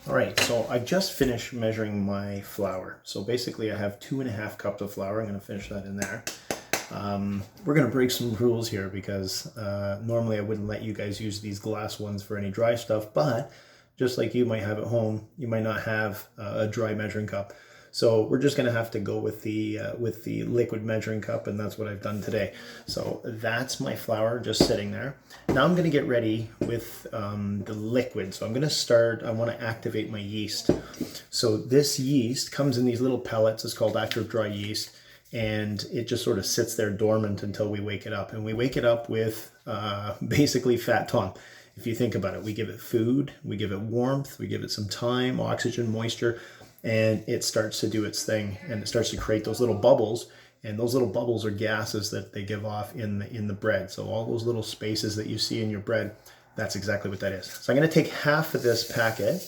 All right, so I just finished measuring my flour. So basically I have 2.5 cups of flour. I'm gonna finish that in there. We're gonna break some rules here because normally I wouldn't let you guys use these glass ones for any dry stuff, but just like you might have at home, you might not have a dry measuring cup. So we're just gonna have to go with the liquid measuring cup, and that's what I've done today. So that's my flour just sitting there. Now I'm gonna get ready with the liquid. So I'm gonna start, I wanna activate my yeast. So this yeast comes in these little pellets. It's called active dry yeast, and it just sort of sits there dormant until we wake it up. And we wake it up with basically Fat Tom. If you think about it, we give it food, we give it warmth, we give it some time, oxygen, moisture, and it starts to do its thing, and it starts to create those little bubbles, and those little bubbles are gases that they give off in the bread. So all those little spaces that you see in your bread, that's exactly what that is. So I'm going to take half of this packet.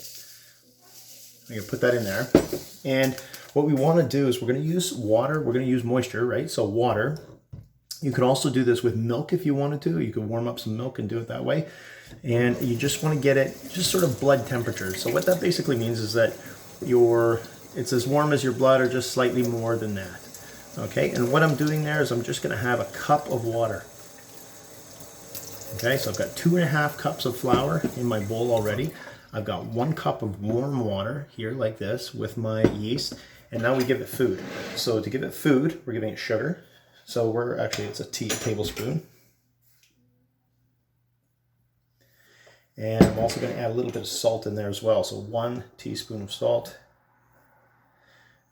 I'm going to put that in there, and what we want to do is we're going to use water. We're going to use moisture, right? So water. You could also do this with milk if you wanted to. You could warm up some milk and do it that way. And you just want to get it just sort of blood temperature. So what that basically means is that it's as warm as your blood or just slightly more than that. Okay, and what I'm doing there is I'm just going to have a cup of water. Okay, so I've got 2.5 cups of flour in my bowl already. I've got 1 cup of warm water here like this with my yeast, and now we give it food. So to give it food, we're giving it sugar. So it's a tablespoon. And I'm also going to add a little bit of salt in there as well. So 1 teaspoon of salt.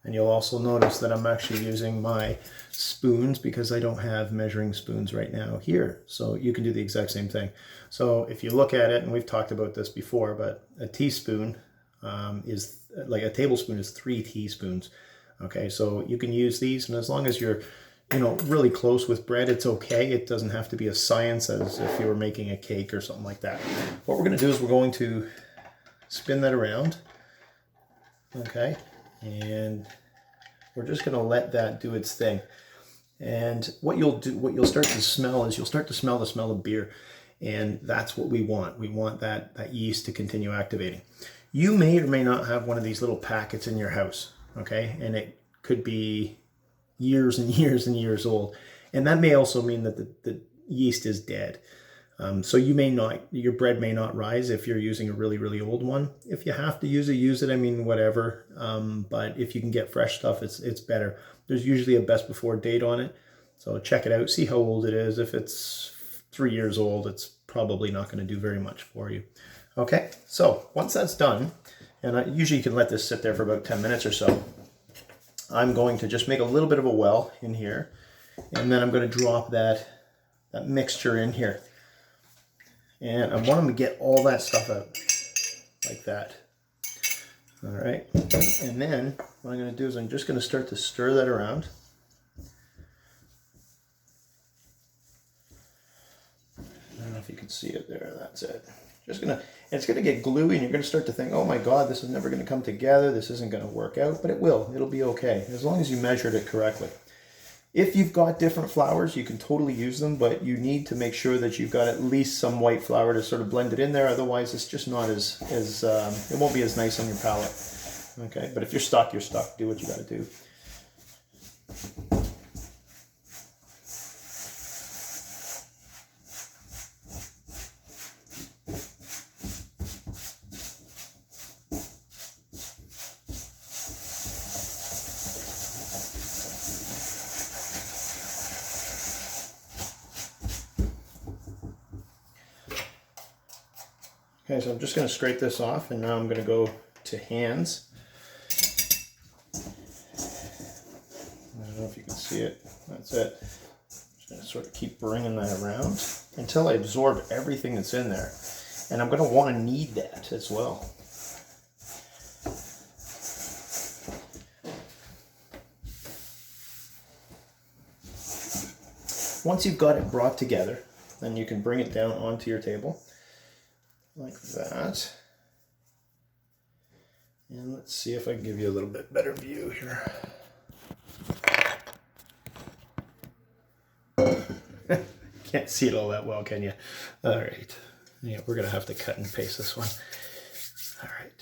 And you'll also notice that I'm actually using my spoons because I don't have measuring spoons right now here. So you can do the exact same thing. So if you look at it, and we've talked about this before, but a teaspoon is like a tablespoon is 3 teaspoons. Okay, so you can use these, and as long as you're really close with bread, it's okay. It doesn't have to be a science as if you were making a cake or something like that. What we're going to do is we're going to spin that around. Okay, and we're just going to let that do its thing. And what you'll start to smell is the smell of beer, and that's what we want. We want that yeast to continue activating. You may or may not have one of these little packets in your house. Okay, and it could be years and years and years old, and that may also mean that the yeast is dead. So your bread may not rise if you're using a really, really old one. If you have to use it, I mean, whatever. But if you can get fresh stuff, it's better. There's usually a best before date on it. So check it out, see how old it is. If it's 3 years old, it's probably not going to do very much for you. Okay, so once that's done, and usually you can let this sit there for about 10 minutes or so, I'm going to just make a little bit of a well in here, and then I'm going to drop that mixture in here. And I want them to get all that stuff out, like that. All right, and then what I'm going to do is I'm just going to start to stir that around. I don't know if you can see it there, that's it. It's going to get gluey, and you're going to start to think, oh my God, this is never going to come together, this isn't going to work out, but it will. It'll be okay, as long as you measured it correctly. If you've got different flours, you can totally use them, but you need to make sure that you've got at least some white flour to sort of blend it in there, otherwise it's just not it won't be as nice on your palate. Okay, but if you're stuck, you're stuck. Do what you got to do. Okay, so I'm just going to scrape this off, and now I'm going to go to hands. I don't know if you can see it. That's it. Just going to sort of keep bringing that around until I absorb everything that's in there. And I'm going to want to knead that as well. Once you've got it brought together, then you can bring it down onto your table. Like that. And let's see if I can give you a little bit better view here. Can't see it all that well, can you? All right. Yeah, we're going to have to cut and paste this one. All right.